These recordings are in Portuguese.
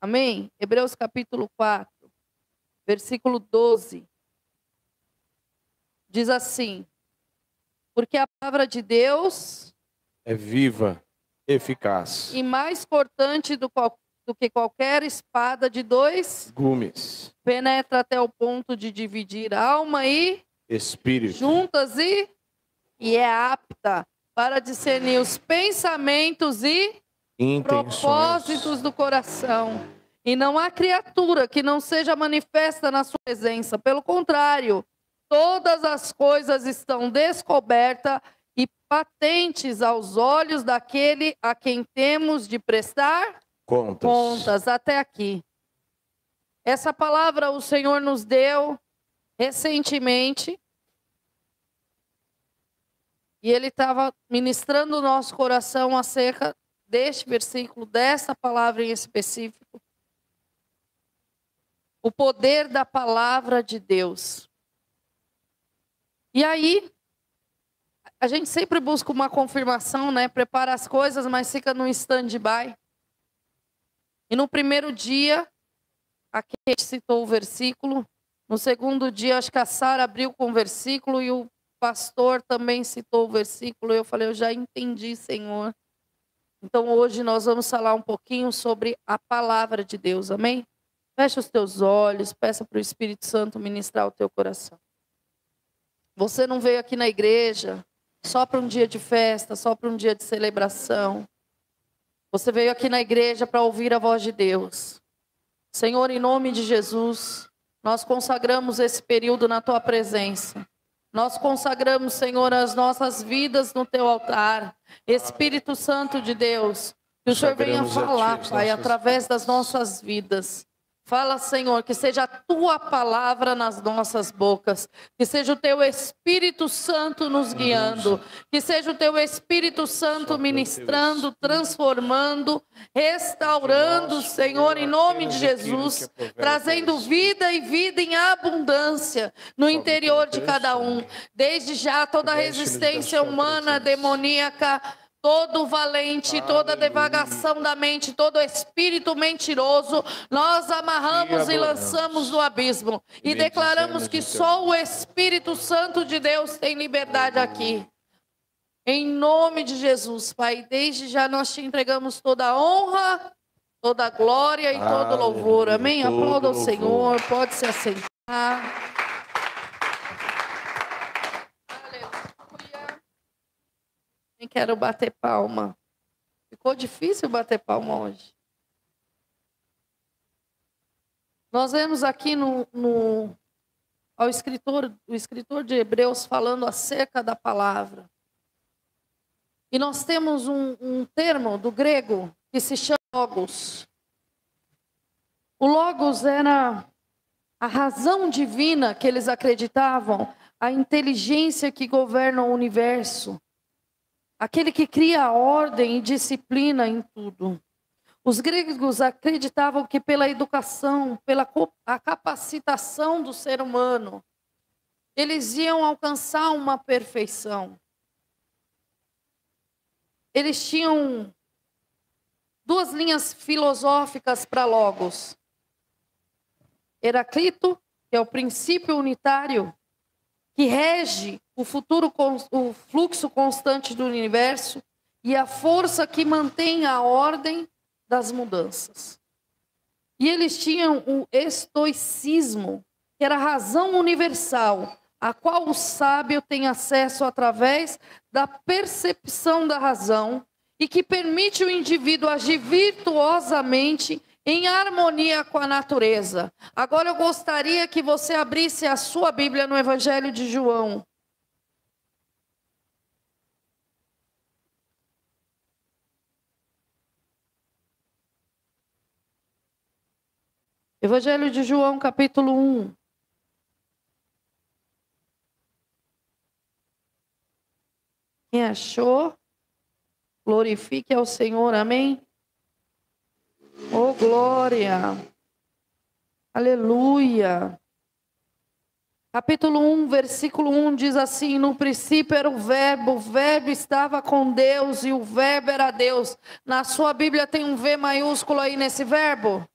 Amém? Hebreus capítulo 4, versículo 12. Diz assim: porque a palavra de Deus é viva, eficaz e mais cortante do que qualquer espada de dois gumes, penetra até o ponto de dividir alma e espírito, juntas e é apta para discernir os pensamentos e propósitos do coração. E não há criatura que não seja manifesta na sua presença. Pelo contrário, todas as coisas estão descobertas e patentes aos olhos daquele a quem temos de prestar contas. Até aqui. Essa palavra o Senhor nos deu recentemente. E Ele estava ministrando o nosso coração acerca deste versículo, dessa palavra em específico. O poder da palavra de Deus. E aí, a gente sempre busca uma confirmação, né? Prepara as coisas, mas fica no stand-by. E no primeiro dia, aqui a gente citou o versículo. No segundo dia, acho que a Sara abriu com o versículo e o pastor também citou o versículo. Eu falei, eu já entendi, Senhor. Então hoje nós vamos falar um pouquinho sobre a palavra de Deus, amém? Fecha os teus olhos, peça para o Espírito Santo ministrar o teu coração. Você não veio aqui na igreja só para um dia de festa, só para um dia de celebração. Você veio aqui na igreja para ouvir a voz de Deus. Senhor, em nome de Jesus, nós consagramos esse período na tua presença. Nós consagramos, Senhor, as nossas vidas no teu altar. Espírito Santo de Deus, que o Senhor venha falar, Pai, através das nossas vidas. Fala, Senhor, que seja a tua palavra nas nossas bocas, que seja o teu Espírito Santo nos guiando, que seja o teu Espírito Santo ministrando, transformando, restaurando, Senhor, em nome de Jesus, trazendo vida e vida em abundância no interior de cada um. Desde já toda resistência humana, demoníaca, todo valente, toda devagação da mente, todo espírito mentiroso, nós amarramos e lançamos no abismo. E declaramos que só o Espírito Santo de Deus tem liberdade aqui. Em nome de Jesus, Pai, desde já nós te entregamos toda a honra, toda a glória e todo louvor. Amém? Aplauda o Senhor, pode se assentar. Quero bater palma. Ficou difícil bater palma hoje. Nós vemos aqui o escritor de Hebreus falando acerca da palavra. E nós temos um termo do grego que se chama logos. O logos era a razão divina que eles acreditavam, a inteligência que governa o universo. Aquele que cria a ordem e disciplina em tudo. Os gregos acreditavam que pela educação, pela a capacitação do ser humano, eles iam alcançar uma perfeição. Eles tinham duas linhas filosóficas para logos. Heraclito, que é o princípio unitário, que rege o fluxo constante do universo e a força que mantém a ordem das mudanças. E eles tinham o estoicismo, que era a razão universal, a qual o sábio tem acesso através da percepção da razão e que permite o indivíduo agir virtuosamente em harmonia com a natureza. Agora eu gostaria que você abrisse a sua Bíblia no Evangelho de João. Evangelho de João, capítulo 1. Quem achou, glorifique ao Senhor, amém? Oh, glória! Aleluia! Capítulo 1, versículo 1 diz assim: no princípio era o verbo estava com Deus e o verbo era Deus. Na sua Bíblia tem um V maiúsculo aí nesse verbo?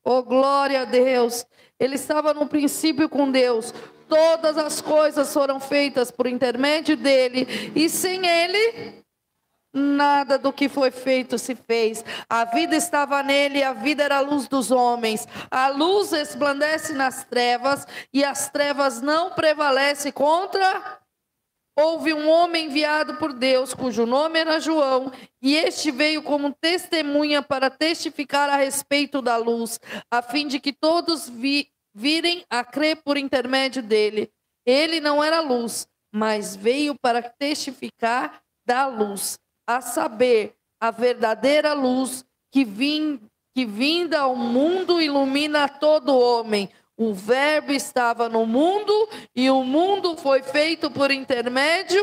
Oh, glória a Deus. Ele estava no princípio com Deus. Todas as coisas foram feitas por intermédio dele. E sem ele, nada do que foi feito se fez. A vida estava nele, a vida era a luz dos homens. A luz resplandece nas trevas, e as trevas não prevalecem contra. Houve um homem enviado por Deus, cujo nome era João, e este veio como testemunha para testificar a respeito da luz, a fim de que todos virem a crer por intermédio dele. Ele não era luz, mas veio para testificar da luz, a saber, a verdadeira luz que vinda ao mundo ilumina todo homem. O Verbo estava no mundo e o mundo foi feito por intermédio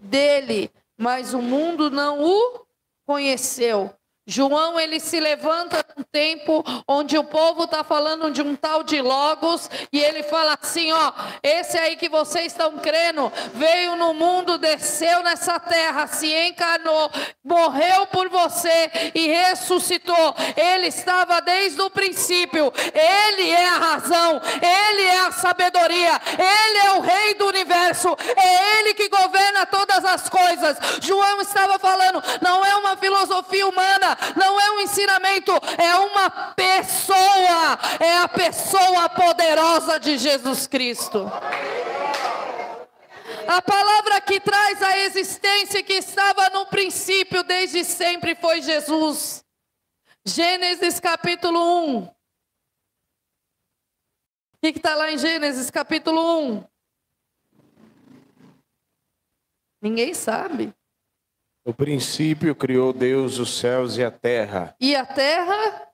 dele, mas o mundo não o conheceu. João, ele se levanta num tempo onde o povo está falando de um tal de Logos, e ele fala assim, ó, esse aí que vocês estão crendo, veio no mundo, desceu nessa terra, se encarnou, morreu por você e ressuscitou. Ele estava desde o princípio, ele é a razão, ele é a sabedoria, ele é o rei do universo, é ele que governa todas as coisas. João estava falando, não é uma filosofia humana, não é um ensinamento, é uma pessoa, é a pessoa poderosa de Jesus Cristo. A palavra que traz a existência, que estava no princípio desde sempre, foi Jesus. Gênesis capítulo 1. O que está lá em Gênesis capítulo 1? Ninguém sabe. No princípio criou Deus os céus e a terra. E a terra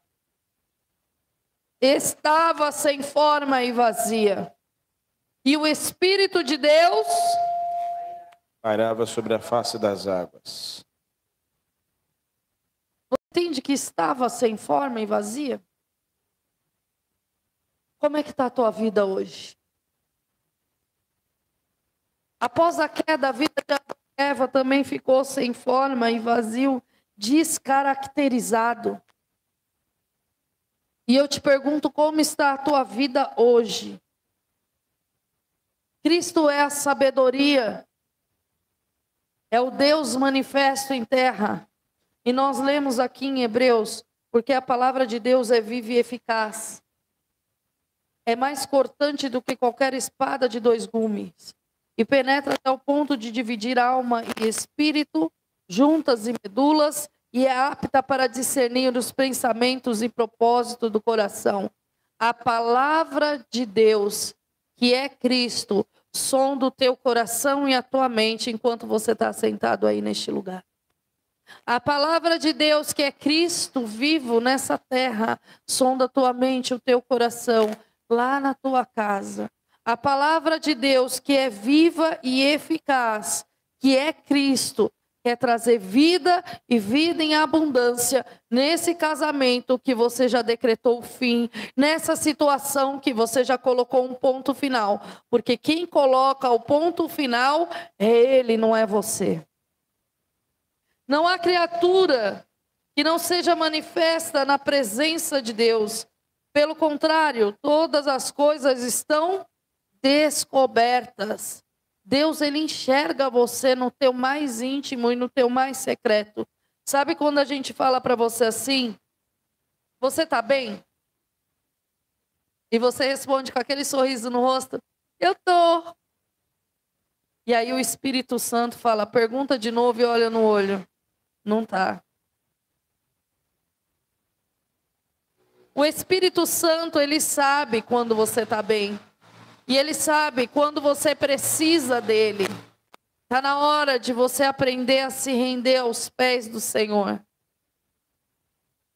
estava sem forma e vazia. E o Espírito de Deus pairava sobre a face das águas. Você entende que estava sem forma e vazia? Como é que está a tua vida hoje? Após a queda, a vida de Eva também ficou sem forma e vazio, descaracterizado. E eu te pergunto, como está a tua vida hoje? Cristo é a sabedoria, é o Deus manifesto em terra. E nós lemos aqui em Hebreus, porque a palavra de Deus é viva e eficaz. É mais cortante do que qualquer espada de 2 gumes. E penetra até o ponto de dividir alma e espírito, juntas e medulas, e é apta para discernir os pensamentos e propósitos do coração. A palavra de Deus, que é Cristo, sonda o teu coração e a tua mente enquanto você está sentado aí neste lugar. A palavra de Deus, que é Cristo vivo nessa terra, sonda a tua mente, o teu coração, lá na tua casa. A palavra de Deus, que é viva e eficaz, que é Cristo, quer trazer vida e vida em abundância nesse casamento que você já decretou o fim, nessa situação que você já colocou um ponto final. Porque quem coloca o ponto final é Ele, não é você. Não há criatura que não seja manifesta na presença de Deus. Pelo contrário, todas as coisas estão descobertas. Deus, ele enxerga você no teu mais íntimo e no teu mais secreto. Sabe quando a gente fala para você assim, você tá bem? E você responde com aquele sorriso no rosto, eu tô. E aí o Espírito Santo fala, pergunta de novo e olha no olho. Não tá. O Espírito Santo, ele sabe quando você tá bem. E ele sabe quando você precisa dele. Está na hora de você aprender a se render aos pés do Senhor.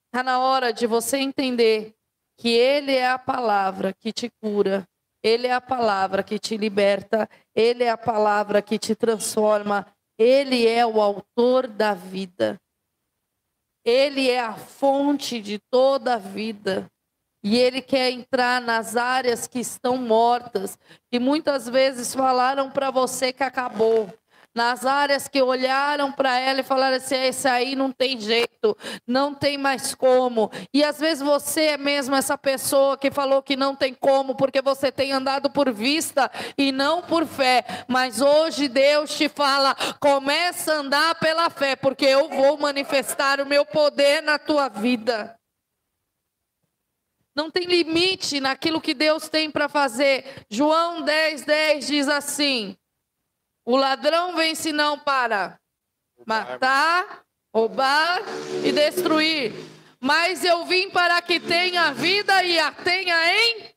Está na hora de você entender que Ele é a palavra que te cura. Ele é a palavra que te liberta. Ele é a palavra que te transforma. Ele é o autor da vida. Ele é a fonte de toda a vida. E Ele quer entrar nas áreas que estão mortas. E muitas vezes falaram para você que acabou. nas áreas que olharam para ela e falaram assim: esse aí não tem jeito, não tem mais como. E às vezes você é mesmo essa pessoa que falou que não tem como, porque você tem andado por vista e não por fé. Mas hoje Deus te fala: começa a andar pela fé, porque eu vou manifestar o meu poder na tua vida. Não tem limite naquilo que Deus tem para fazer. João 10:10 diz assim: o ladrão vem senão para matar, roubar e destruir. Mas eu vim para que tenha vida e a tenha em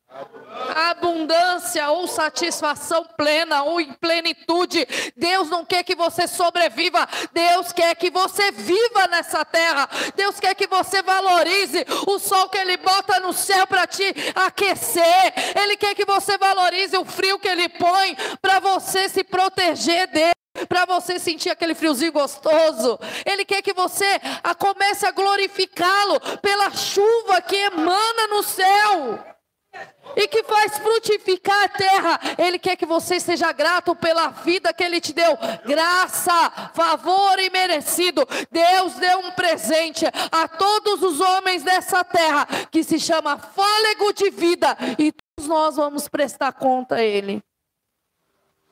abundância, ou satisfação plena, ou em plenitude. Deus não quer que você sobreviva, Deus quer que você viva nessa terra. Deus quer que você valorize o sol que Ele bota no céu para te aquecer. Ele quer que você valorize o frio que Ele põe para você se proteger dele, para você sentir aquele friozinho gostoso. Ele quer que você comece a glorificá-lo pela chuva que emana no céu e que faz frutificar a terra. Ele quer que você seja grato pela vida que Ele te deu. Graça, favor e merecido. Deus deu um presente a todos os homens dessa terra, que se chama fôlego de vida, e todos nós vamos prestar conta a Ele.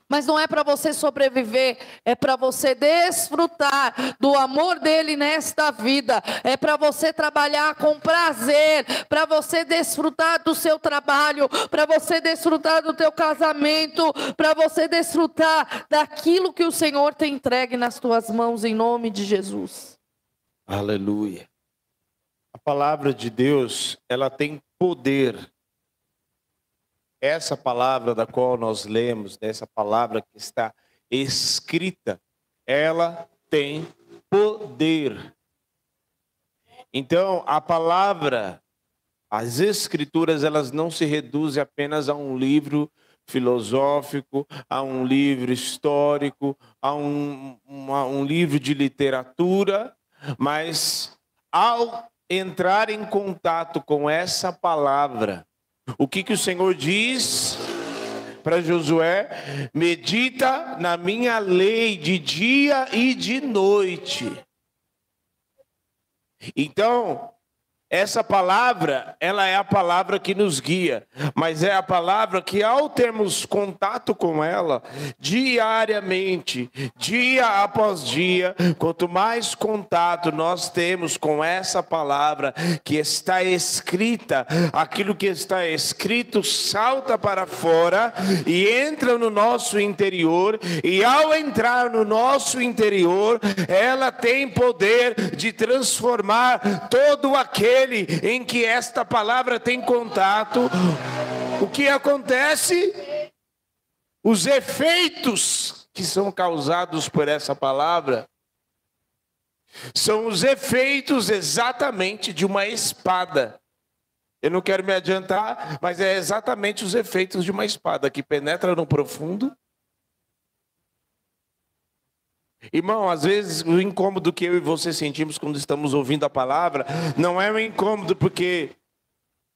Mas não é para você sobreviver, é para você desfrutar do amor dele nesta vida. É para você trabalhar com prazer, para você desfrutar do seu trabalho, para você desfrutar do teu casamento, para você desfrutar daquilo que o Senhor tem entregue nas tuas mãos, em nome de Jesus. Aleluia. A palavra de Deus, ela tem poder. Essa palavra da qual nós lemos, essa palavra que está escrita, ela tem poder. Então, a palavra, as escrituras, elas não se reduzem apenas a um livro filosófico, a um livro histórico, a um livro de literatura, mas ao entrar em contato com essa palavra, o que o Senhor diz para Josué? Medita na minha lei de dia e de noite. Então, essa palavra, ela é a palavra que nos guia, mas é a palavra que, ao termos contato com ela diariamente, dia após dia, quanto mais contato nós temos com essa palavra que está escrita, aquilo que está escrito salta para fora e entra no nosso interior, e ao entrar no nosso interior, ela tem poder de transformar todo aquele em que esta palavra tem contato. O que acontece? Os efeitos que são causados por essa palavra são os efeitos exatamente de uma espada. Eu não quero me adiantar, mas é exatamente os efeitos de uma espada que penetra no profundo. Irmão, às vezes o incômodo que eu e você sentimos quando estamos ouvindo a palavra não é um incômodo porque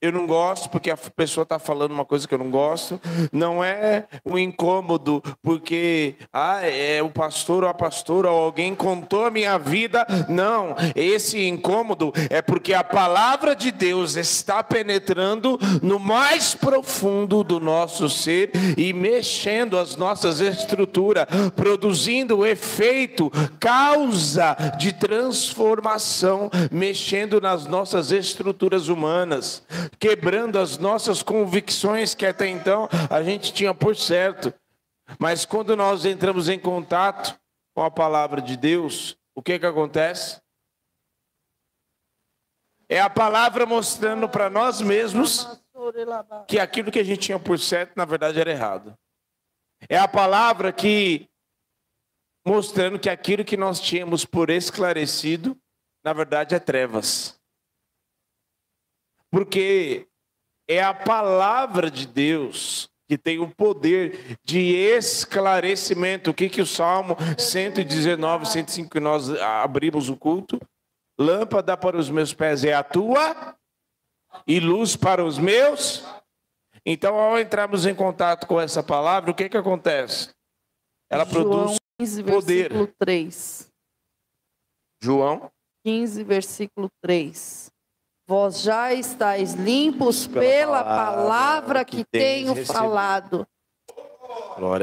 eu não gosto, porque a pessoa está falando uma coisa que eu não gosto. Não é um incômodo porque é o pastor ou a pastora ou alguém contou a minha vida. Não, esse incômodo é porque a palavra de Deus está penetrando no mais profundo do nosso ser e mexendo as nossas estruturas, produzindo o efeito, causa de transformação, mexendo nas nossas estruturas humanas, quebrando as nossas convicções que até então a gente tinha por certo. Mas quando nós entramos em contato com a palavra de Deus, o que acontece? É a palavra mostrando para nós mesmos que aquilo que a gente tinha por certo, na verdade, era errado. É a palavra que mostrando que aquilo que nós tínhamos por esclarecido, na verdade, é trevas. Porque é a palavra de Deus que tem o poder de esclarecimento. O que o Salmo 119, 105 que nós abrimos o culto? Lâmpada para os meus pés é a tua e luz para os meus. Então, ao entrarmos em contato com essa palavra, o que acontece? Ela produz 15, poder. versículo 3. João 15, versículo 3. Vós já estáis limpos pela palavra que tenho falado.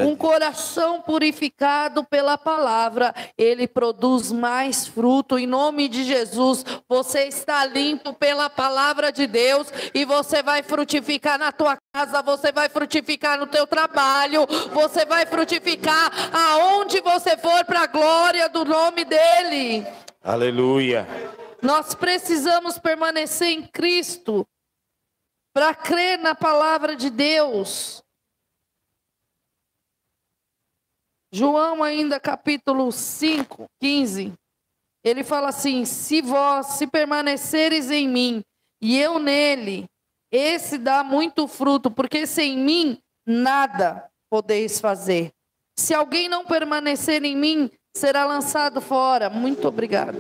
Um coração purificado pela palavra, ele produz mais fruto. Em nome de Jesus, você está limpo pela palavra de Deus e você vai frutificar na tua casa, você vai frutificar no teu trabalho, você vai frutificar aonde você for, para a glória do nome dele. Aleluia. Nós precisamos permanecer em Cristo para crer na palavra de Deus. João ainda capítulo 5, 15, ele fala assim: se permaneceres em mim e eu nele, esse dá muito fruto, porque sem mim nada podeis fazer. Se alguém não permanecer em mim, será lançado fora. Muito obrigada.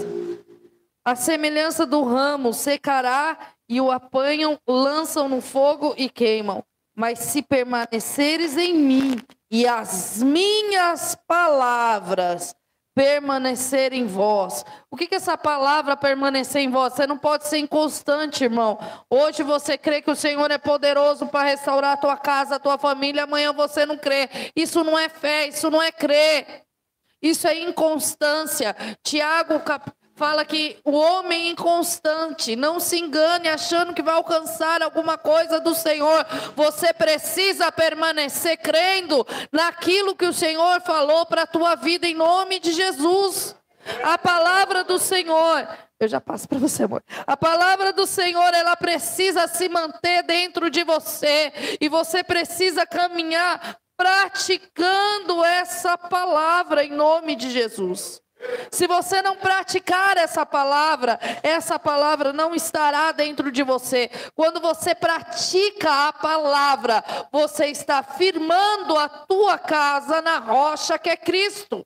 A semelhança do ramo secará e o apanham, lançam no fogo e queimam. Mas se permaneceres em mim e as minhas palavras permanecerem em vós. O que é essa palavra permanecer em vós? Você não pode ser inconstante, irmão. Hoje você crê que o Senhor é poderoso para restaurar a tua casa, a tua família. Amanhã você não crê. Isso não é fé, isso não é crer. Isso é inconstância. Tiago fala que o homem inconstante, não se engane achando que vai alcançar alguma coisa do Senhor. Você precisa permanecer crendo naquilo que o Senhor falou para a tua vida, em nome de Jesus. A palavra do Senhor, eu já passo para você, amor. A palavra do Senhor, ela precisa se manter dentro de você, e você precisa caminhar praticando essa palavra em nome de Jesus. Se você não praticar essa palavra não estará dentro de você. Quando você pratica a palavra, você está firmando a tua casa na rocha que é Cristo.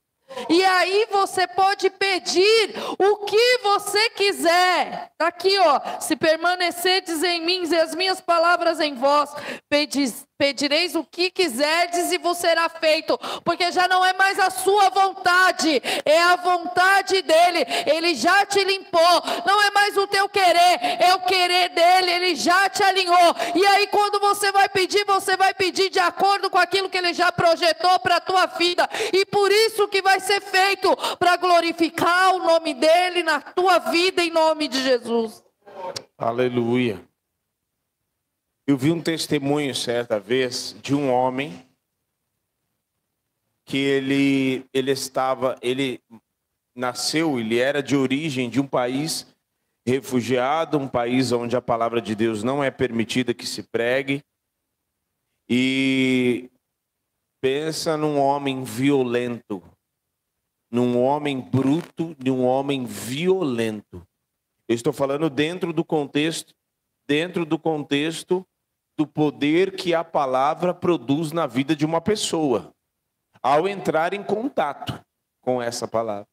E aí você pode pedir o que você quiser. Está aqui, ó. Se permanecerdes em mim e as minhas palavras em vós, pedireis o que quiserdes e vos será feito. Porque já não é mais a sua vontade, é a vontade dele. Ele já te limpou. Não é mais o teu querer, é o querer dele. Ele já te alinhou. E aí quando você vai pedir de acordo com aquilo que ele já projetou para a tua vida. E por isso que vai ser feito, para glorificar o nome dele na tua vida, em nome de Jesus. Aleluia. Eu vi um testemunho certa vez de um homem que ele nasceu, ele era de origem de um país refugiado, um país onde a palavra de Deus não é permitida que se pregue. E pensa num homem violento, num homem bruto, num homem violento. Eu estou falando dentro do contexto do poder que a palavra produz na vida de uma pessoa, ao entrar em contato com essa palavra.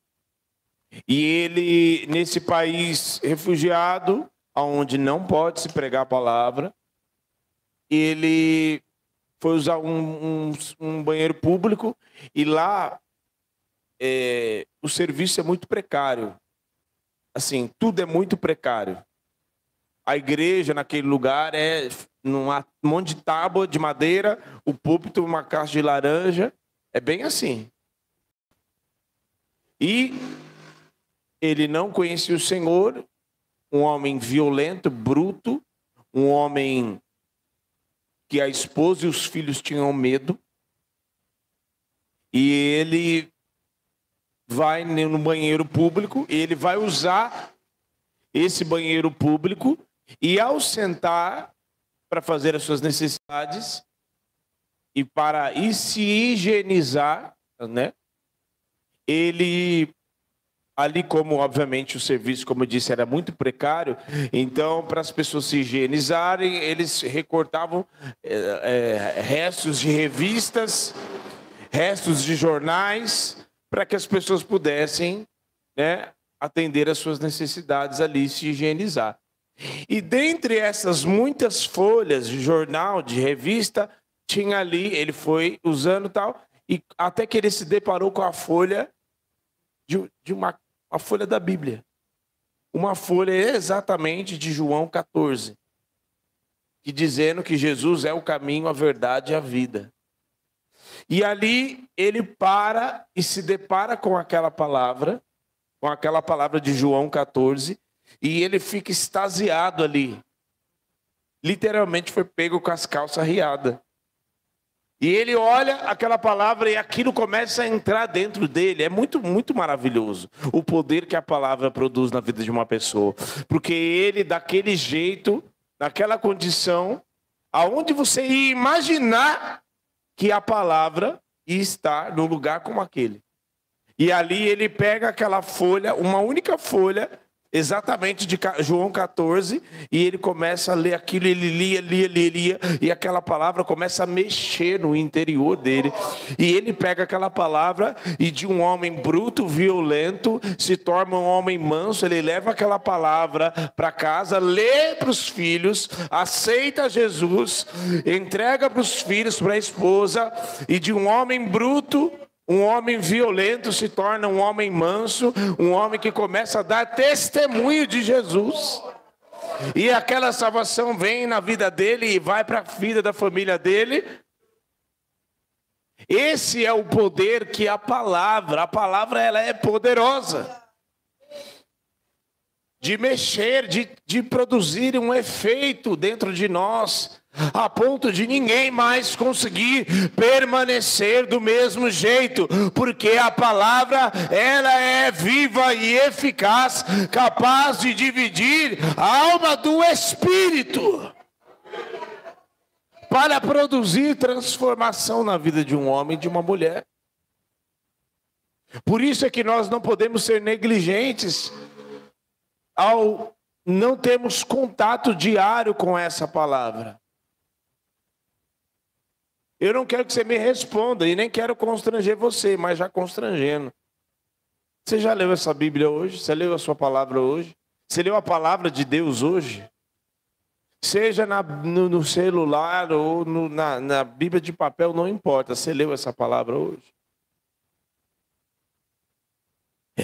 E ele, nesse país refugiado, onde não pode se pregar a palavra, ele foi usar um banheiro público, e lá o serviço é muito precário. Assim, tudo é muito precário. A igreja naquele lugar é um monte de tábua de madeira, o púlpito uma caixa de laranja, é bem assim. E ele não conhecia o Senhor, um homem violento, bruto, um homem que a esposa e os filhos tinham medo. E ele vai no banheiro público, ele vai usar esse banheiro público, e ao sentar para fazer as suas necessidades e se higienizar, né? Ele ali, como obviamente o serviço, como eu disse, era muito precário, então para as pessoas se higienizarem, eles recortavam restos de revistas, restos de jornais, para que as pessoas pudessem, né, atender às suas necessidades ali, se higienizar. E dentre essas muitas folhas de jornal, de revista, tinha ali, ele foi usando tal, E até que ele se deparou com a folha de uma folha da Bíblia. Uma folha exatamente de João 14. Que dizendo que Jesus é o caminho, a verdade e a vida. E ali ele para e se depara com aquela palavra de João 14, e ele fica extasiado ali. Literalmente foi pego com as calças riadas. E ele olha aquela palavra e aquilo começa a entrar dentro dele. É muito, muito maravilhoso o poder que a palavra produz na vida de uma pessoa. Porque ele, daquele jeito, naquela condição, aonde você ia imaginar que a palavra ia estar num lugar como aquele. E ali ele pega aquela folha, uma única folha, exatamente de João 14, e ele começa a ler aquilo, ele lia, e aquela palavra começa a mexer no interior dele. E ele pega aquela palavra e de um homem bruto, violento, se torna um homem manso. Ele leva aquela palavra para casa, lê para os filhos, aceita Jesus, entrega para os filhos, para a esposa, e de um homem bruto, um homem violento se torna um homem manso, um homem que começa a dar testemunho de Jesus. E aquela salvação vem na vida dele e vai para a vida da família dele. Esse é o poder que a palavra ela é poderosa. De mexer, de produzir um efeito dentro de nós, a ponto de ninguém mais conseguir permanecer do mesmo jeito, porque a palavra ela é viva e eficaz, capaz de dividir a alma do espírito, para produzir transformação na vida de um homem e de uma mulher. Por isso é que nós não podemos ser negligentes ao não termos contato diário com essa palavra. Eu não quero que você me responda e nem quero constranger você, mas já constrangendo. Você já leu essa Bíblia hoje? Você leu a sua palavra hoje? Você leu a palavra de Deus hoje? Seja no celular ou na Bíblia de papel, não importa. Você leu essa palavra hoje?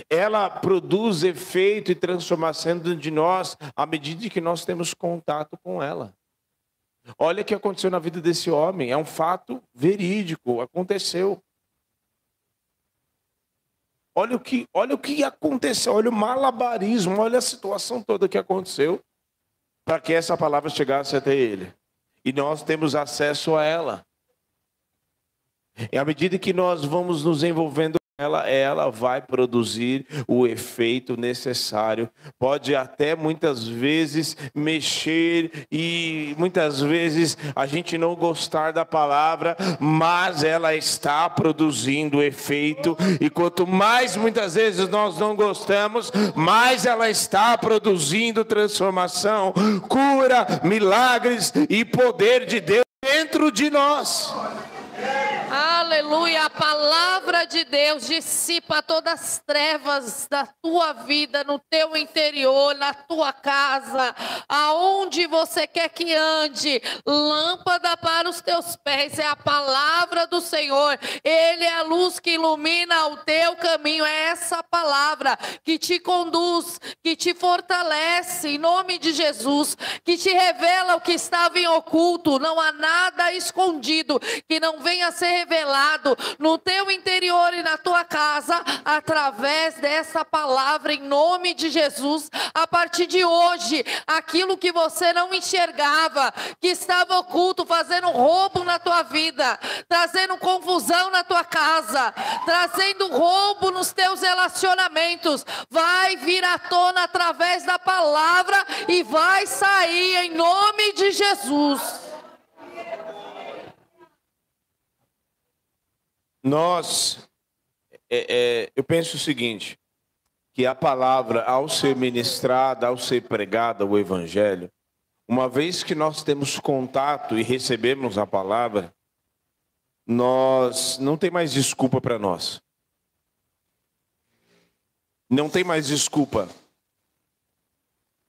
Ela produz efeito e transformação dentro de nós à medida que nós temos contato com ela. Olha o que aconteceu na vida desse homem. É um fato verídico. Aconteceu. Olha o que aconteceu. Olha o malabarismo. Olha a situação toda que aconteceu para que essa palavra chegasse até ele. E nós temos acesso a ela. E à medida que nós vamos nos envolvendo, ela vai produzir o efeito necessário. Pode até muitas vezes mexer e muitas vezes a gente não gostar da palavra, mas ela está produzindo efeito. E quanto mais muitas vezes nós não gostamos, mais ela está produzindo transformação, cura, milagres e poder de Deus dentro de nós. Aleluia, a palavra de Deus dissipa todas as trevas da tua vida, no teu interior, na tua casa, aonde você quer que ande. Lâmpada para os teus pés é a palavra do Senhor. Ele é a luz que ilumina o teu caminho. É essa palavra que te conduz, que te fortalece, em nome de Jesus, que te revela o que estava em oculto. Não há nada escondido que não venha a ser revelado no teu interior e na tua casa, através dessa palavra, em nome de Jesus. A partir de hoje, aquilo que você não enxergava, que estava oculto, fazendo roubo na tua vida, trazendo confusão na tua casa, trazendo roubo nos teus relacionamentos, vai vir à tona através da palavra e vai sair em nome de Jesus. Eu penso o seguinte, que a palavra, ao ser ministrada, ao ser pregada, o evangelho, uma vez que nós temos contato e recebemos a palavra, nós não tem mais desculpa para nós. Não tem mais desculpa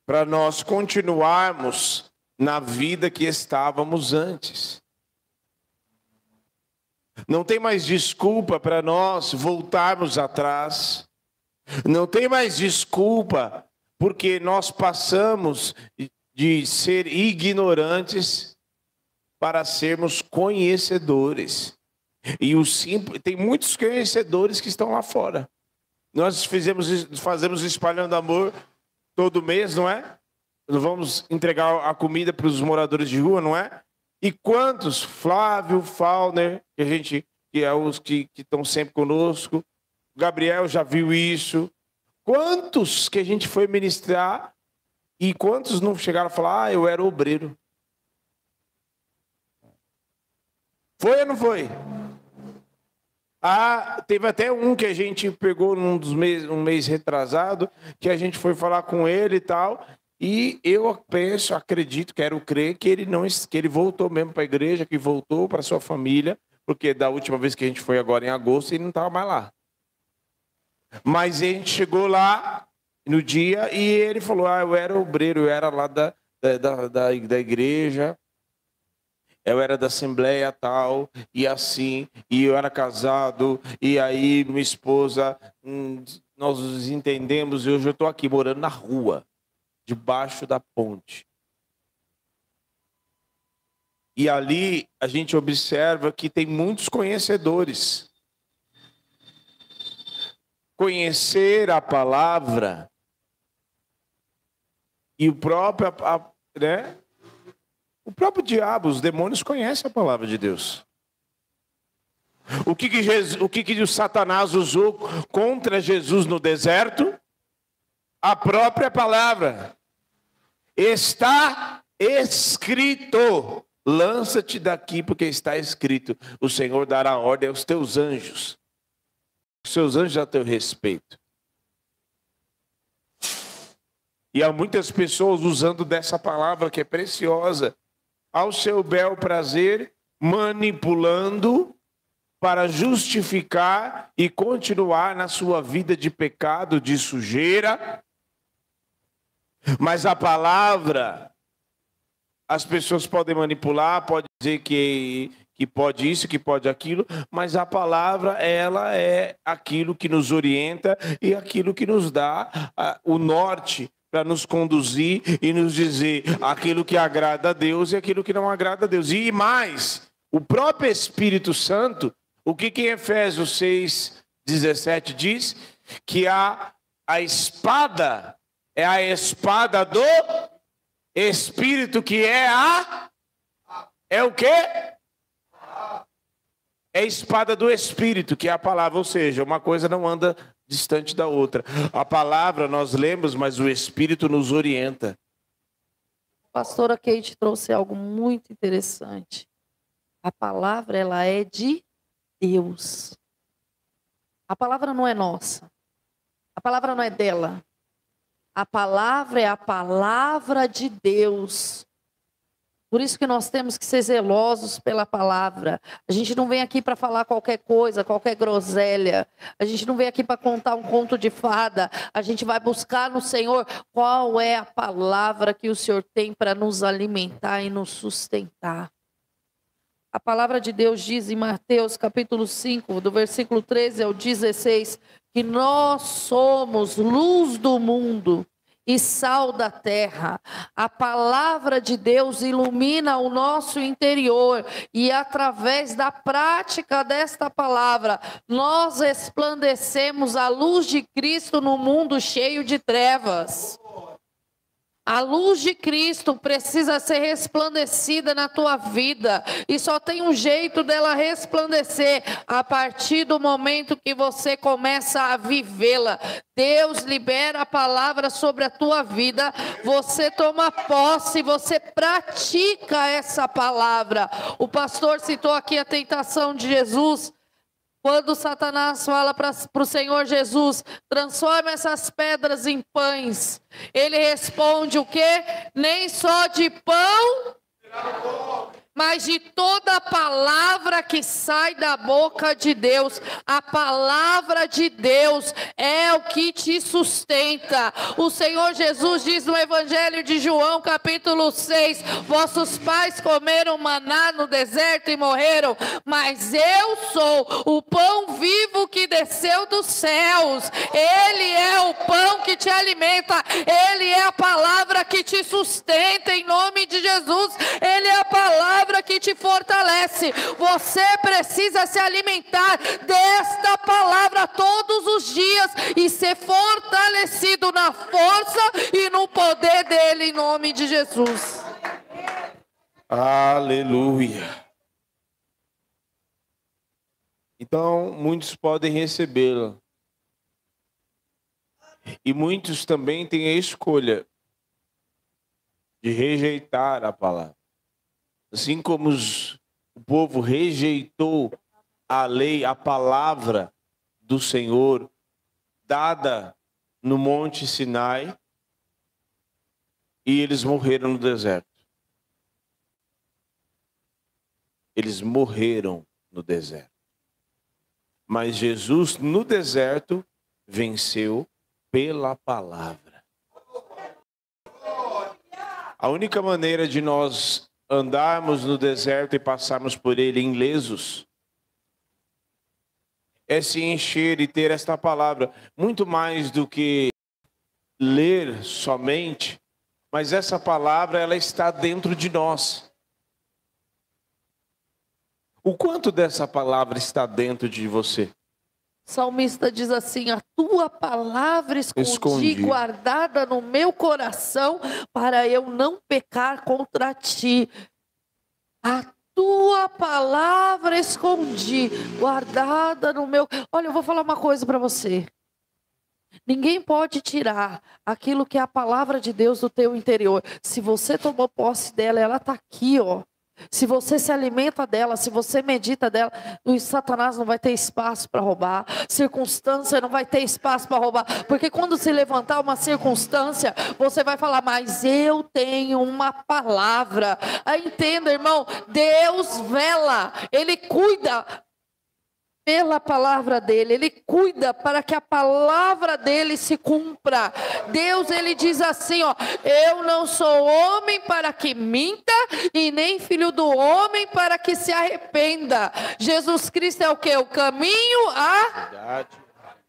para nós continuarmos na vida que estávamos antes. Não tem mais desculpa para nós voltarmos atrás. Não tem mais desculpa, porque nós passamos de ser ignorantes para sermos conhecedores. E tem muitos conhecedores que estão lá fora. Nós fazemos espalhando amor todo mês, não é? Nós vamos entregar a comida para os moradores de rua, não é? E quantos? Flávio, Fauner, que é os que estão sempre conosco. Gabriel já viu isso. Quantos que a gente foi ministrar e quantos não chegaram a falar, eu era obreiro? Foi ou não foi? Teve até um que a gente pegou um mês retrasado, que a gente foi falar com ele e tal, e eu acredito, quero crer que ele voltou mesmo para a igreja, que voltou para sua família, porque da última vez que a gente foi agora em agosto, ele não estava mais lá. Mas a gente chegou lá no dia e ele falou, eu era obreiro, eu era lá da igreja, eu era da assembleia tal, e assim, e eu era casado, e aí minha esposa, nós nos entendemos, e hoje eu estou aqui morando na rua, debaixo da ponte. E ali a gente observa que tem muitos conhecedores. Conhecer a palavra e o próprio diabo, os demônios conhecem a palavra de Deus. O que o Satanás usou contra Jesus no deserto? A própria palavra. Está escrito. Lança-te daqui, porque está escrito. O Senhor dará ordem aos teus anjos. Os seus anjos a teu respeito. E há muitas pessoas usando dessa palavra que é preciosa, ao seu bel prazer, manipulando para justificar e continuar na sua vida de pecado, de sujeira. Mas a palavra, as pessoas podem manipular, pode dizer que pode isso, que pode aquilo, mas a palavra, ela é aquilo que nos orienta e aquilo que nos dá o norte para nos conduzir e nos dizer aquilo que agrada a Deus e aquilo que não agrada a Deus. E mais, o próprio Espírito Santo, o que em Efésios 6:17 diz? Que a espada é a espada do Espírito, que é o quê? É a espada do Espírito, que é a palavra, ou seja, uma coisa não anda distante da outra. A palavra nós lemos, mas o Espírito nos orienta. A pastora Kate trouxe algo muito interessante. A palavra, ela é de Deus. A palavra não é nossa. A palavra não é dela. A palavra é a palavra de Deus. Por isso que nós temos que ser zelosos pela palavra. A gente não vem aqui para falar qualquer coisa, qualquer groselha. A gente não vem aqui para contar um conto de fada. A gente vai buscar no Senhor qual é a palavra que o Senhor tem para nos alimentar e nos sustentar. A palavra de Deus diz em Mateus capítulo 5, do versículo 13 ao 16, que nós somos luz do mundo e sal da terra. A palavra de Deus ilumina o nosso interior e através da prática desta palavra, nós resplandecemos a luz de Cristo no mundo cheio de trevas. A luz de Cristo precisa ser resplandecida na tua vida. E só tem um jeito dela resplandecer a partir do momento que você começa a vivê-la. Deus libera a palavra sobre a tua vida. Você toma posse, você pratica essa palavra. O pastor citou aqui a tentação de Jesus. Quando Satanás fala para o Senhor Jesus, transforma essas pedras em pães. Ele responde o quê? Nem só de pão mas de toda palavra que sai da boca de Deus. A palavra de Deus é o que te sustenta. O Senhor Jesus diz no Evangelho de João, capítulo 6, vossos pais comeram maná no deserto e morreram, mas eu sou o pão vivo que desceu dos céus. Ele é o pão que te alimenta, Ele é a palavra que te sustenta em nome de Jesus. Ele é a palavra que te fortalece. Você precisa se alimentar desta palavra todos os dias e ser fortalecido na força e no poder dele em nome de Jesus. Aleluia. Então, muitos podem recebê-la. E muitos também têm a escolha de rejeitar a palavra. Assim como o povo rejeitou a lei, a palavra do Senhor, dada no Monte Sinai, e eles morreram no deserto. Eles morreram no deserto. Mas Jesus, no deserto, venceu pela palavra. A única maneira de nós andarmos no deserto e passarmos por ele ilesos é se encher e ter esta palavra, muito mais do que ler somente, mas essa palavra, ela está dentro de nós. O quanto dessa palavra está dentro de você? O salmista diz assim: a tua palavra escondi, guardada no meu coração, para eu não pecar contra ti. A tua palavra escondi, guardada no meu... Olha, eu vou falar uma coisa para você. Ninguém pode tirar aquilo que é a palavra de Deus do teu interior. Se você tomou posse dela, ela está aqui, ó. Se você se alimenta dela, se você medita dela, o Satanás não vai ter espaço para roubar, circunstância não vai ter espaço para roubar, porque quando se levantar uma circunstância, você vai falar, mas eu tenho uma palavra. Aí entenda, irmão, Deus vela, Ele cuida pela palavra dele, Ele cuida para que a palavra dele se cumpra. Deus, Ele diz assim, ó, eu não sou homem para que minta, e nem filho do homem para que se arrependa. Jesus Cristo é o quê? O caminho, a verdade.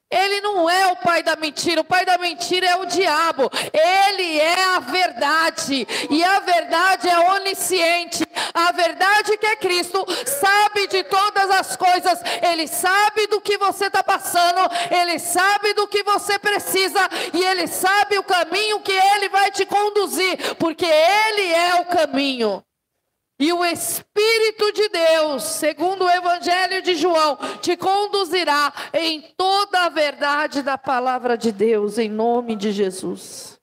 Ele não é o pai da mentira, o pai da mentira é o diabo. Ele é a verdade, e a verdade é onisciente. A verdade que é Cristo sabe de todas as coisas. Ele sabe do que você está passando, Ele sabe do que você precisa, e Ele sabe o caminho que Ele vai te conduzir, porque Ele é o caminho. E o Espírito de Deus, segundo o Evangelho de João, te conduzirá em toda a verdade da palavra de Deus, em nome de Jesus.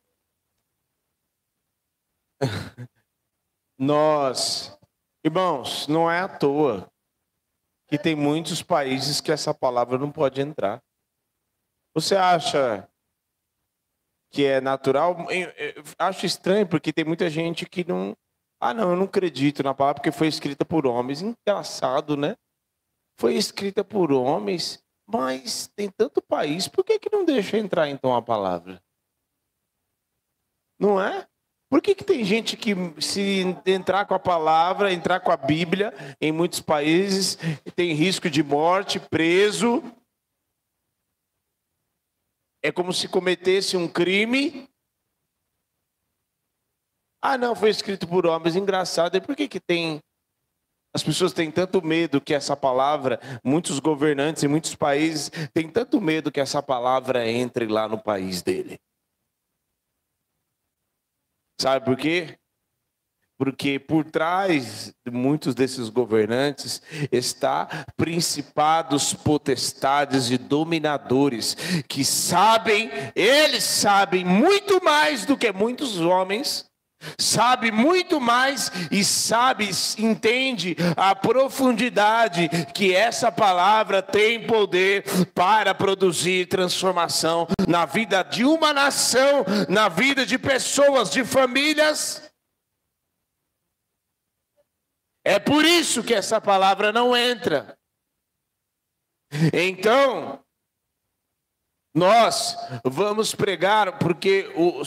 Nós, irmãos, não é à toa que tem muitos países que essa palavra não pode entrar. Você acha que é natural? Eu acho estranho, porque tem muita gente que não... Ah, não, eu não acredito na palavra porque foi escrita por homens. Engraçado, né? Foi escrita por homens, mas tem tanto país, por que não deixa entrar então a palavra? Não é? Por que tem gente que, se entrar com a palavra, entrar com a Bíblia, em muitos países, tem risco de morte, preso? É como se cometesse um crime. Ah, não, foi escrito por homens. Engraçado. E por que tem... As pessoas têm tanto medo que essa palavra, muitos governantes em muitos países, têm tanto medo que essa palavra entre lá no país dele. Sabe por quê? Porque por trás de muitos desses governantes está principados, potestades e dominadores que sabem, eles sabem muito mais do que muitos homens, sabe muito mais e entende a profundidade que essa palavra tem poder para produzir transformação na vida de uma nação, na vida de pessoas, de famílias. É por isso que essa palavra não entra. Então, nós vamos pregar, porque o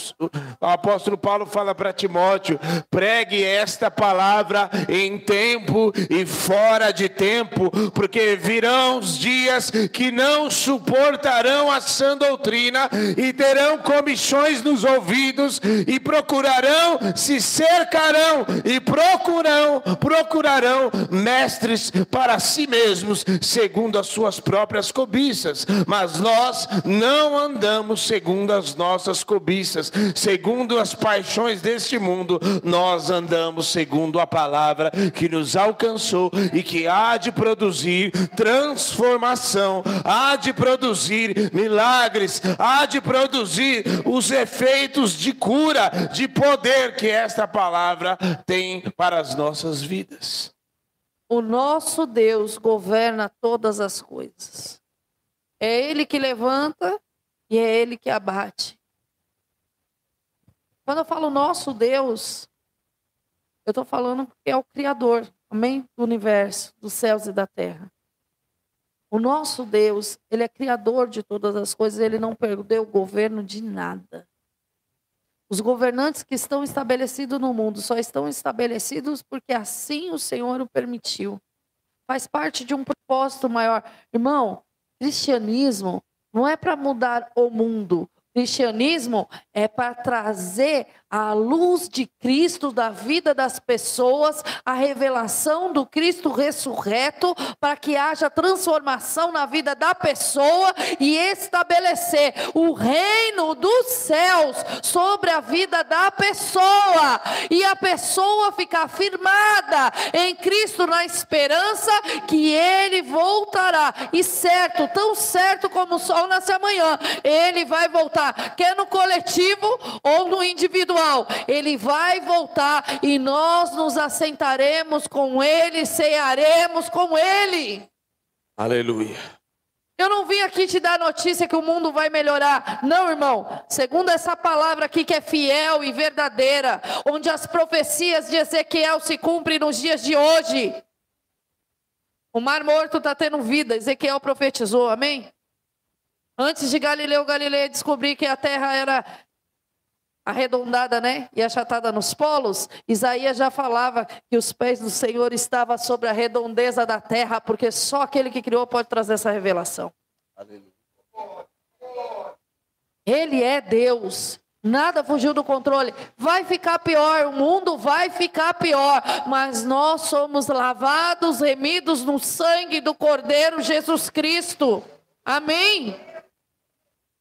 apóstolo Paulo fala para Timóteo: pregue esta palavra em tempo e fora de tempo, porque virão os dias que não suportarão a sã doutrina e terão comichões nos ouvidos e se cercarão e procurarão mestres para si mesmos, segundo as suas próprias cobiças. Mas nós não andamos segundo as nossas cobiças, segundo as paixões deste mundo. Nós andamos segundo a palavra que nos alcançou e que há de produzir transformação, há de produzir milagres, há de produzir os efeitos de cura, de poder que esta palavra tem para as nossas vidas. O nosso Deus governa todas as coisas. É Ele que levanta e é Ele que abate. Quando eu falo nosso Deus, eu estou falando que é o Criador, amém? Do universo, dos céus e da terra. O nosso Deus, Ele é Criador de todas as coisas, Ele não perdeu o governo de nada. Os governantes que estão estabelecidos no mundo só estão estabelecidos porque assim o Senhor o permitiu. Faz parte de um propósito maior. Irmão, cristianismo não é para mudar o mundo. Cristianismo é para trazer a luz de Cristo da vida das pessoas, a revelação do Cristo ressurreto, para que haja transformação na vida da pessoa e estabelecer o reino dos céus sobre a vida da pessoa. E a pessoa ficar firmada em Cristo na esperança que Ele voltará. E certo, tão certo como o sol nasce amanhã, Ele vai voltar. Quer no coletivo ou no individual, Ele vai voltar e nós nos assentaremos com Ele, cearemos com Ele. Aleluia. Eu não vim aqui te dar notícia que o mundo vai melhorar. Não, irmão. Segundo essa palavra aqui que é fiel e verdadeira, onde as profecias de Ezequiel se cumprem nos dias de hoje. O mar morto está tendo vida. Ezequiel profetizou, amém? Antes de Galileu descobrir que a terra era arredondada, né? E achatada nos polos, Isaías já falava que os pés do Senhor estavam sobre a redondeza da terra, porque só aquele que criou pode trazer essa revelação. Aleluia. Ele é Deus. Nada fugiu do controle. Vai ficar pior, o mundo vai ficar pior, mas nós somos lavados, remidos no sangue do Cordeiro Jesus Cristo. Amém?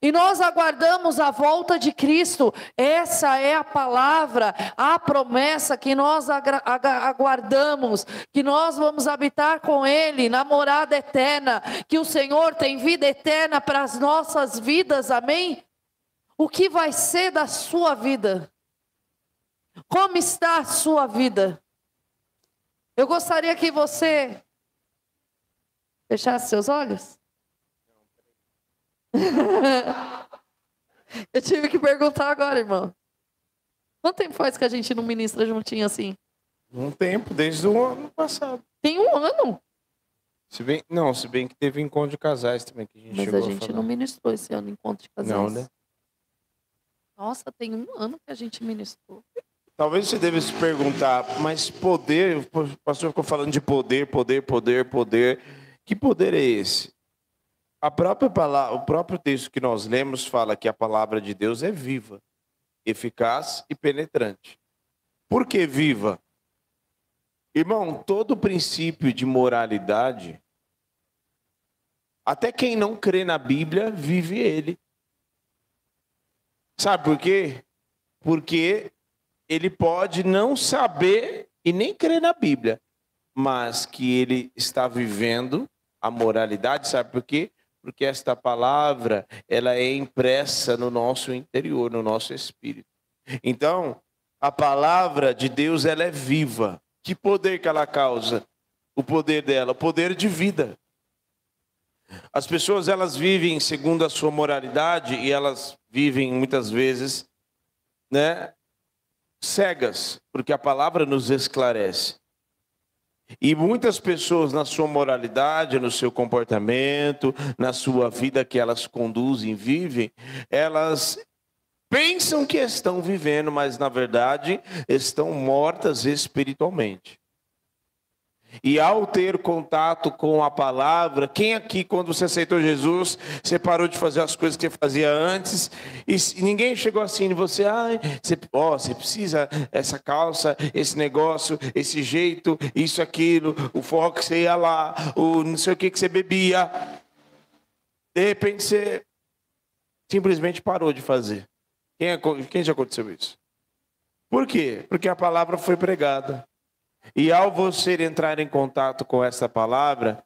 E nós aguardamos a volta de Cristo. Essa é a palavra, a promessa que nós aguardamos. Que nós vamos habitar com Ele na morada eterna. Que o Senhor tem vida eterna para as nossas vidas, amém? O que vai ser da sua vida? Como está a sua vida? Eu gostaria que você fechasse seus olhos. Eu tive que perguntar agora, irmão. Quanto tempo faz que a gente não ministra juntinho assim? Um tempo, desde o ano passado. Tem um ano? Se bem que teve encontro de casais também que a gente chegou a falar. Mas a gente não ministrou esse ano encontro de casais. Não, né? Nossa, tem um ano que a gente ministrou. Talvez você deva se perguntar, mas poder, o pastor ficou falando de poder. Que poder é esse? A própria palavra, o próprio texto que nós lemos fala que a palavra de Deus é viva, eficaz e penetrante. Por que viva? Irmão, todo princípio de moralidade, até quem não crê na Bíblia, vive ele. Sabe por quê? Porque ele pode não saber e nem crer na Bíblia, mas que ele está vivendo a moralidade, sabe por quê? Porque esta palavra, ela é impressa no nosso interior, no nosso espírito. Então, a palavra de Deus, ela é viva. Que poder que ela causa? O poder dela, o poder de vida. As pessoas, elas vivem segundo a sua moralidade e elas vivem muitas vezes, né, cegas, porque a palavra nos esclarece. E muitas pessoas, na sua moralidade, no seu comportamento, na sua vida que elas conduzem, vivem, elas pensam que estão vivendo, mas na verdade estão mortas espiritualmente. E ao ter contato com a palavra, quem aqui, quando você aceitou Jesus, você parou de fazer as coisas que fazia antes, e ninguém chegou assim em você, você precisa essa calça, esse negócio, esse jeito, isso, aquilo, o forró que você ia lá, o não sei o que você bebia. De repente você simplesmente parou de fazer. Quem já aconteceu isso? Por quê? Porque a palavra foi pregada. E ao você entrar em contato com essa palavra,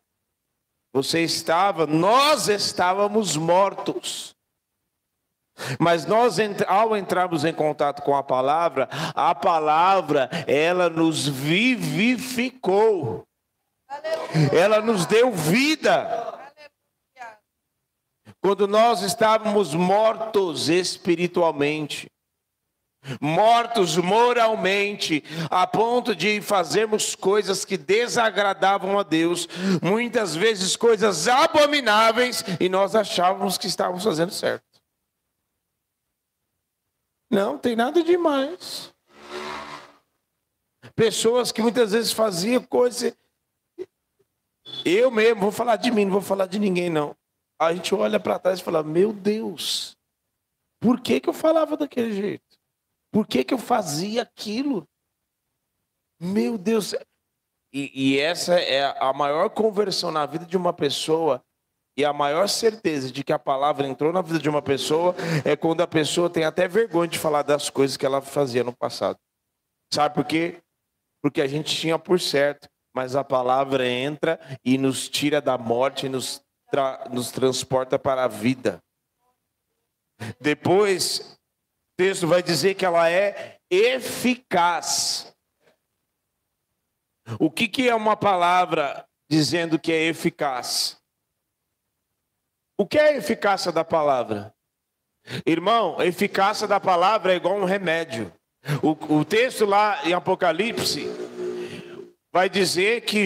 nós estávamos mortos. Mas ao entrarmos em contato com a palavra, ela nos vivificou. Ela nos deu vida. Quando nós estávamos mortos espiritualmente, mortos moralmente, a ponto de fazermos coisas que desagradavam a Deus, muitas vezes coisas abomináveis, e nós achávamos que estávamos fazendo certo. Não tem nada demais. Pessoas que muitas vezes faziam coisas. Eu mesmo, vou falar de mim, não vou falar de ninguém não. A gente olha para trás e fala, meu Deus, por que eu falava daquele jeito? Por que eu fazia aquilo? Meu Deus. E essa é a maior conversão na vida de uma pessoa. E a maior certeza de que a palavra entrou na vida de uma pessoa é quando a pessoa tem até vergonha de falar das coisas que ela fazia no passado. Sabe por quê? Porque a gente tinha por certo. Mas a palavra entra e nos tira da morte e nos transporta para a vida. Depois... O texto vai dizer que ela é eficaz. O que é uma palavra dizendo que é eficaz? O que é a eficácia da palavra? Irmão, a eficácia da palavra é igual um remédio. O texto lá em Apocalipse vai dizer que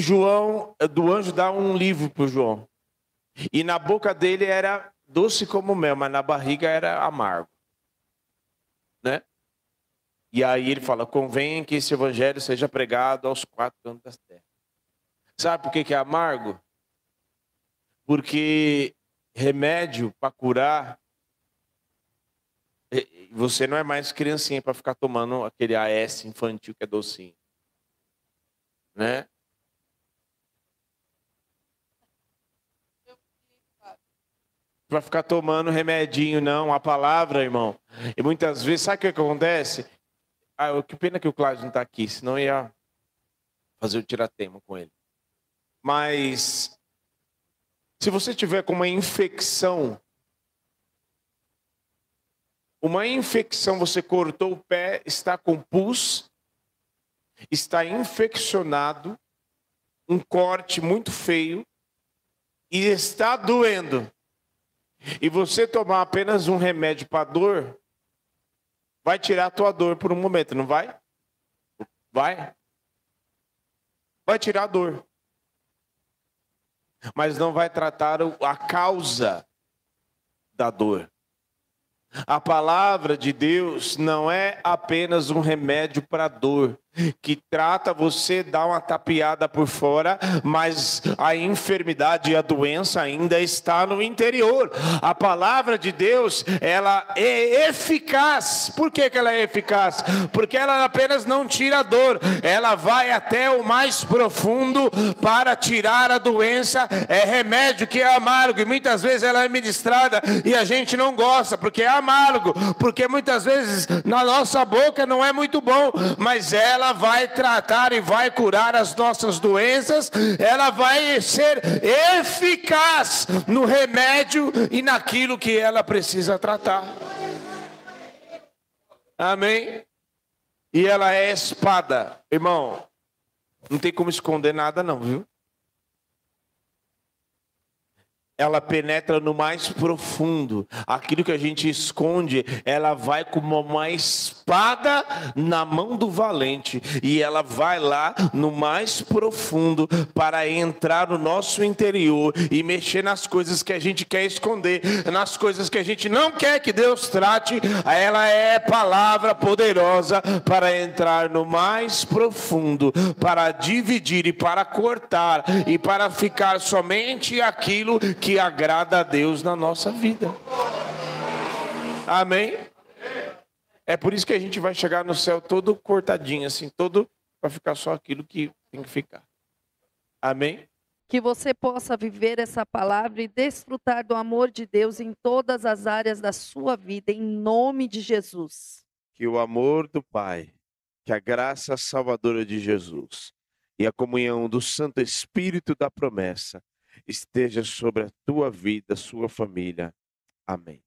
do anjo dá um livro para o João. E na boca dele era doce como mel, mas na barriga era amargo. Né? E aí ele fala, convém que esse evangelho seja pregado aos 4 cantos da terra. Sabe por que é amargo? Porque remédio para curar, você não é mais criancinha para ficar tomando aquele AS infantil que é docinho. Né? Para ficar tomando remedinho, não. A palavra, irmão. E muitas vezes, sabe o que acontece? Que pena que o Cláudio não está aqui, senão eu ia fazer o tiratema com ele. Mas, se você tiver com uma infecção, você cortou o pé, está com pus, está infeccionado, um corte muito feio, e está doendo. E você tomar apenas um remédio para dor, vai tirar a tua dor por um momento, não vai? Vai? Vai tirar a dor. Mas não vai tratar a causa da dor. A palavra de Deus não é apenas um remédio para a dor, que trata você, dá uma tapeada por fora, mas a enfermidade e a doença ainda está no interior. A palavra de Deus, ela é eficaz. Por que ela é eficaz? Porque ela apenas não tira a dor, ela vai até o mais profundo para tirar a doença. É remédio que é amargo, e muitas vezes ela é ministrada e a gente não gosta, porque é amargo, porque muitas vezes na nossa boca não é muito bom, mas ela vai tratar e vai curar as nossas doenças, ela vai ser eficaz no remédio e naquilo que ela precisa tratar. Amém? E ela é espada. Irmão, não tem como esconder nada não, viu? ela penetra no mais profundo. Aquilo que a gente esconde, ela vai como uma espada na mão do valente. E ela vai lá no mais profundo para entrar no nosso interior e mexer nas coisas que a gente quer esconder, nas coisas que a gente não quer que Deus trate. Ela é palavra poderosa para entrar no mais profundo, para dividir e para cortar e para ficar somente aquilo que agrada a Deus na nossa vida. Amém? É por isso que a gente vai chegar no céu todo cortadinho, assim, todo para ficar só aquilo que tem que ficar. Amém? Que você possa viver essa palavra e desfrutar do amor de Deus em todas as áreas da sua vida, em nome de Jesus. Que o amor do Pai, que a graça salvadora de Jesus e a comunhão do Santo Espírito da promessa esteja sobre a tua vida, sua família. Amém.